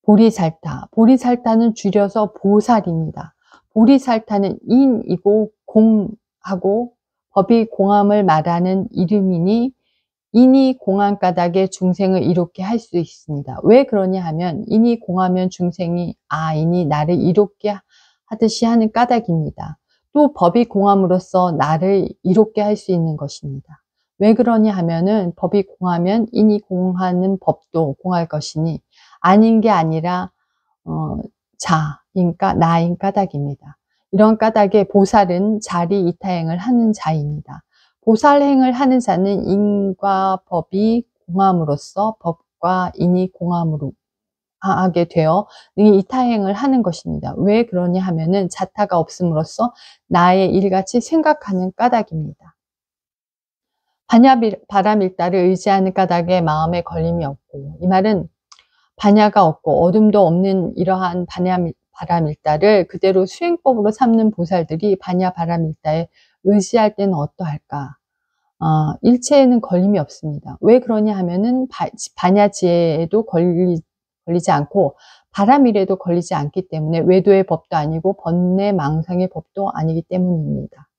보리살타. 보리살타는 줄여서 보살입니다. 보리살타는 인이고 공하고 법이 공함을 말하는 이름이니 인이 공한 까닭에 중생을 이롭게 할 수 있습니다. 왜 그러냐 하면 인이 공하면 중생이 인이 나를 이롭게 하듯이 하는 까닭입니다. 또 법이 공함으로써 나를 이롭게 할 수 있는 것입니다. 왜 그러냐 하면은 법이 공하면 인이 공하는 법도 공할 것이니 아닌 게 아니라 자인까 나인 까닭입니다. 이런 까닭에 보살은 자리 이타행을 하는 자입니다. 보살행을 하는 자는 인과 법이 공함으로써 법과 인이 공함으로 하게 되어 이타행을 하는 것입니다. 왜 그러냐 하면은 자타가 없음으로써 나의 일같이 생각하는 까닭입니다. 반야바람일다를 의지하는 까닭에 마음에 걸림이 없고, 이 말은 반야가 없고 어둠도 없는 이러한 반야바람일다를 그대로 수행법으로 삼는 보살들이 반야바람일다에 의지할 때는 어떠할까? 일체에는 걸림이 없습니다. 왜 그러냐 하면은 반야지혜에도 걸리지 않고 바람일에도 걸리지 않기 때문에 외도의 법도 아니고 번뇌망상의 법도 아니기 때문입니다.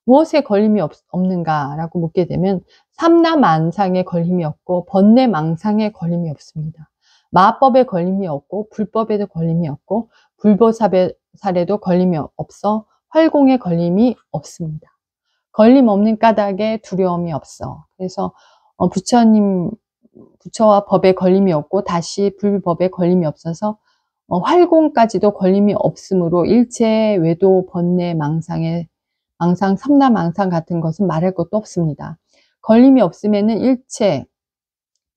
무엇에 걸림이 없는가라고 묻게 되면 삼라만상에 걸림이 없고 번뇌망상에 걸림이 없습니다. 마법에 걸림이 없고 불법에도 걸림이 없고 불보살에도 걸림이 없어 활공에 걸림이 없습니다. 걸림 없는 까닭에 두려움이 없어. 그래서 부처와 법에 걸림이 없고 다시 불법에 걸림이 없어서 활공까지도 걸림이 없으므로 일체 외도 번뇌 망상 삼라망상 같은 것은 말할 것도 없습니다. 걸림이 없으면은 일체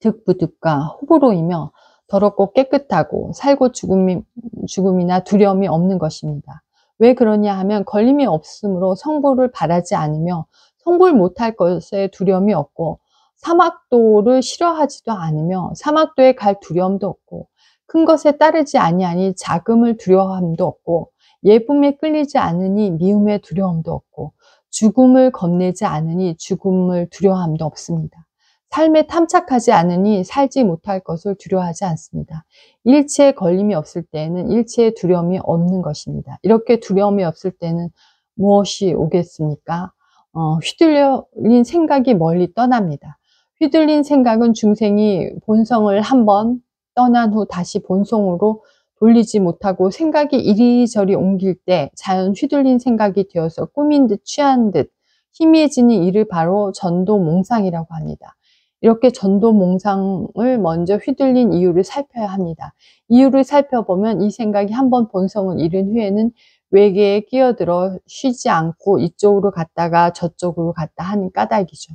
득부득과 호불호이며 더럽고 깨끗하고 살고 죽음이나 두려움이 없는 것입니다. 왜 그러냐 하면 걸림이 없으므로 성불을 바라지 않으며 성불 못할 것에 두려움이 없고 사막도를 싫어하지도 않으며 사막도에 갈 두려움도 없고 큰 것에 따르지 아니하니 자금을 두려워함도 없고 예쁨에 끌리지 않으니 미움의 두려움도 없고 죽음을 겁내지 않으니 죽음을 두려워함도 없습니다. 삶에 탐착하지 않으니 살지 못할 것을 두려워하지 않습니다. 일체에 걸림이 없을 때에는 일체의 두려움이 없는 것입니다. 이렇게 두려움이 없을 때는 무엇이 오겠습니까? 휘둘린 생각이 멀리 떠납니다. 휘둘린 생각은 중생이 본성을 한번 떠난 후 다시 본성으로 돌리지 못하고 생각이 이리저리 옮길 때 자연 휘둘린 생각이 되어서 꾸민 듯 취한 듯 희미해지는 이를 바로 전도몽상이라고 합니다. 이렇게 전도몽상을 먼저 휘둘린 이유를 살펴야 합니다. 이유를 살펴보면 이 생각이 한번 본성을 잃은 후에는 외계에 끼어들어 쉬지 않고 이쪽으로 갔다가 저쪽으로 갔다 하는 까닭이죠.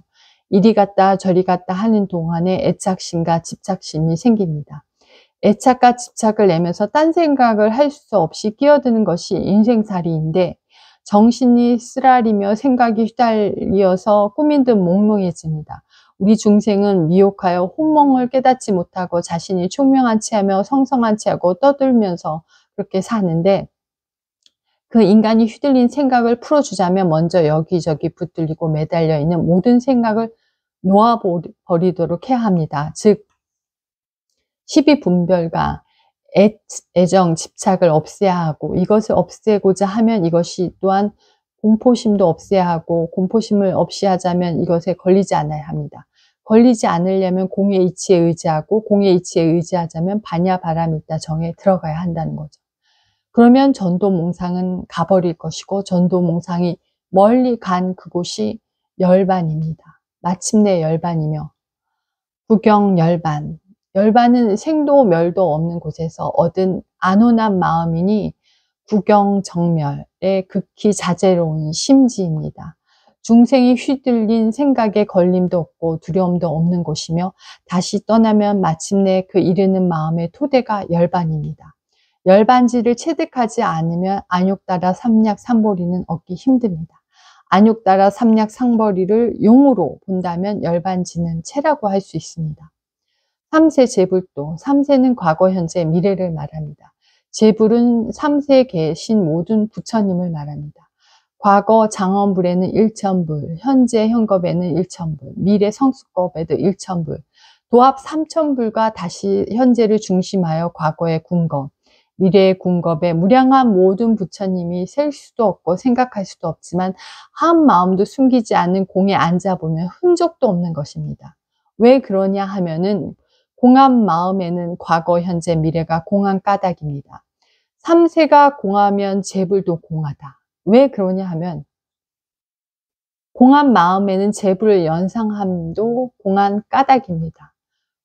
이리 갔다 저리 갔다 하는 동안에 애착심과 집착심이 생깁니다. 애착과 집착을 내면서 딴 생각을 할 수 없이 끼어드는 것이 인생살이인데 정신이 쓰라리며 생각이 휘달려서 꾸민 듯 몽롱해집니다. 우리 중생은 미혹하여 혼몽을 깨닫지 못하고 자신이 총명한 체하며 성성한 체하고 떠들면서 그렇게 사는데 그 인간이 휘둘린 생각을 풀어주자면 먼저 여기저기 붙들리고 매달려 있는 모든 생각을 놓아버리도록 해야 합니다. 즉 시비분별과 애정, 집착을 없애야 하고 이것을 없애고자 하면 이것이 또한 공포심도 없애야 하고 공포심을 없이 하자면 이것에 걸리지 않아야 합니다. 걸리지 않으려면 공의 이치에 의지하고 공의 이치에 의지하자면 반야바람일다 정에 들어가야 한다는 거죠. 그러면 전도몽상은 가버릴 것이고 전도몽상이 멀리 간 그곳이 열반입니다. 마침내 열반이며 구경열반. 열반은 생도 멸도 없는 곳에서 얻은 안온한 마음이니 구경정멸의 극히 자제로운 심지입니다. 중생이 휘둘린 생각에 걸림도 없고 두려움도 없는 곳이며 다시 떠나면 마침내 그 이르는 마음의 토대가 열반입니다. 열반지를 체득하지 않으면 안욕따라 삼약 삼보리는 얻기 힘듭니다. 안욕따라 삼약 삼보리를 용으로 본다면 열반지는 체라고 할 수 있습니다. 삼세 제불도, 삼세는 과거, 현재, 미래를 말합니다. 제불은 삼세에 계신 모든 부처님을 말합니다. 과거 장엄불에는 일천불, 현재 현겁에는 일천불, 미래 성수겁에도 일천불, 도합 삼천불과 다시 현재를 중심하여 과거의 궁겁, 미래의 궁겁에 무량한 모든 부처님이 셀 수도 없고 생각할 수도 없지만 한 마음도 숨기지 않는 공에 앉아보면 흔적도 없는 것입니다. 왜 그러냐 하면은 공한 마음에는 과거, 현재, 미래가 공한 까닭입니다. 삼세가 공하면 재불도 공하다. 왜 그러냐 하면 공한 마음에는 재불을 연상함도 공한 까닭입니다.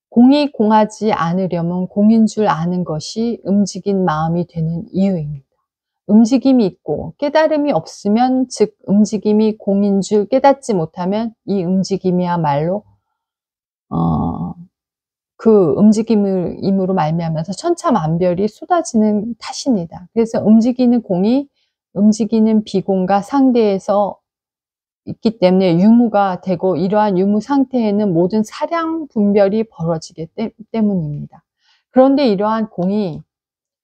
공이 공하지 않으려면 공인 줄 아는 것이 움직인 마음이 되는 이유입니다. 움직임이 있고 깨달음이 없으면, 즉 움직임이 공인 줄 깨닫지 못하면 이 움직임이야말로 그 움직임으로 말미암아서 천차만별이 쏟아지는 탓입니다. 그래서 움직이는 공이 움직이는 비공과 상대에서 있기 때문에 유무가 되고, 이러한 유무 상태에는 모든 사량 분별이 벌어지기 때문입니다. 그런데 이러한 공이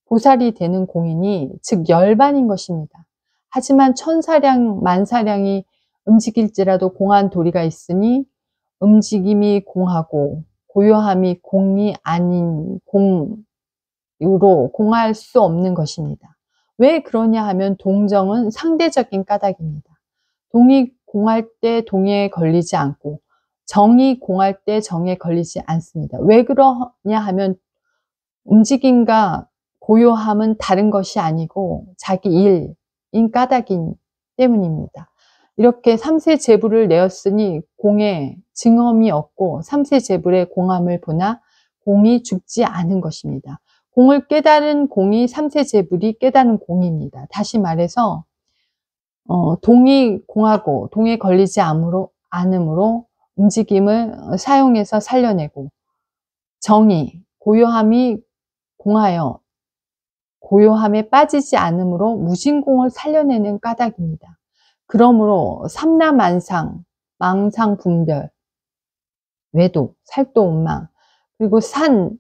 보살이 되는 공이니 즉 열반인 것입니다. 하지만 천사량 만사량이 움직일지라도 공한 도리가 있으니 움직임이 공하고 고요함이 공이 아닌 공으로 공할 수 없는 것입니다. 왜 그러냐 하면 동정은 상대적인 까닭입니다. 동이 공할 때 동에 걸리지 않고 정이 공할 때 정에 걸리지 않습니다. 왜 그러냐 하면 움직임과 고요함은 다른 것이 아니고 자기 일인 까닭인 때문입니다. 이렇게 삼세제불을 내었으니 공에 증험이 없고 삼세제불의 공함을 보나 공이 죽지 않은 것입니다. 공을 깨달은 공이 삼세제불이 깨달은 공입니다. 다시 말해서 동이 공하고 동에 걸리지 않으므로 움직임을 사용해서 살려내고, 정이 고요함이 공하여 고요함에 빠지지 않으므로 무진공을 살려내는 까닭입니다. 그러므로 삼라만상, 망상분별, 외도, 살도, 운망, 그리고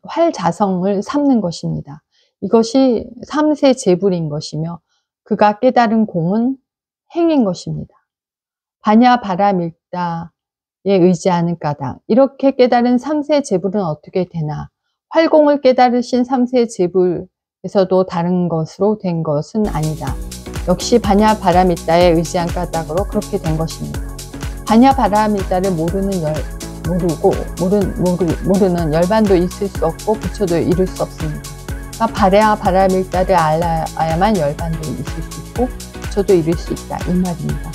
활자성을 삼는 것입니다. 이것이 삼세제불인 것이며 그가 깨달은 공은 행인 것입니다. 반야바라밀다에 의지하는 까닭, 이렇게 깨달은 삼세제불은 어떻게 되나? 활공을 깨달으신 삼세제불에서도 다른 것으로 된 것은 아니다. 역시 반야바라밀다에 의지한 까닭으로 그렇게 된 것입니다. 반야바라밀다를 모르는 열반도 있을 수 없고 부처도 이룰 수 없습니다. 그러니까 반야바라밀다를 알아야만 열반도 있을 수 있고 부처도 이룰 수 있다, 이 말입니다.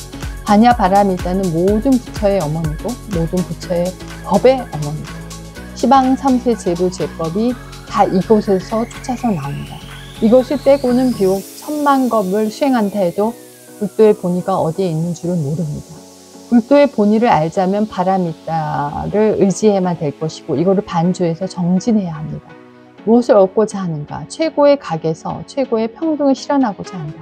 반야바라밀다는 모든 부처의 어머니고 모든 부처의 법의 어머니고, 시방 삼세제불 제법이 다 이곳에서 쫓아서 나온다. 이것을 빼고는 비록 천만겁을 수행한다 해도 불도의 본의가 어디에 있는 줄은 모릅니다. 불도의 본의를 알자면 바라밀다를 의지해야만 될 것이고, 이거를 반조해서 정진해야 합니다. 무엇을 얻고자 하는가? 최고의 각에서 최고의 평등을 실현하고자 한다.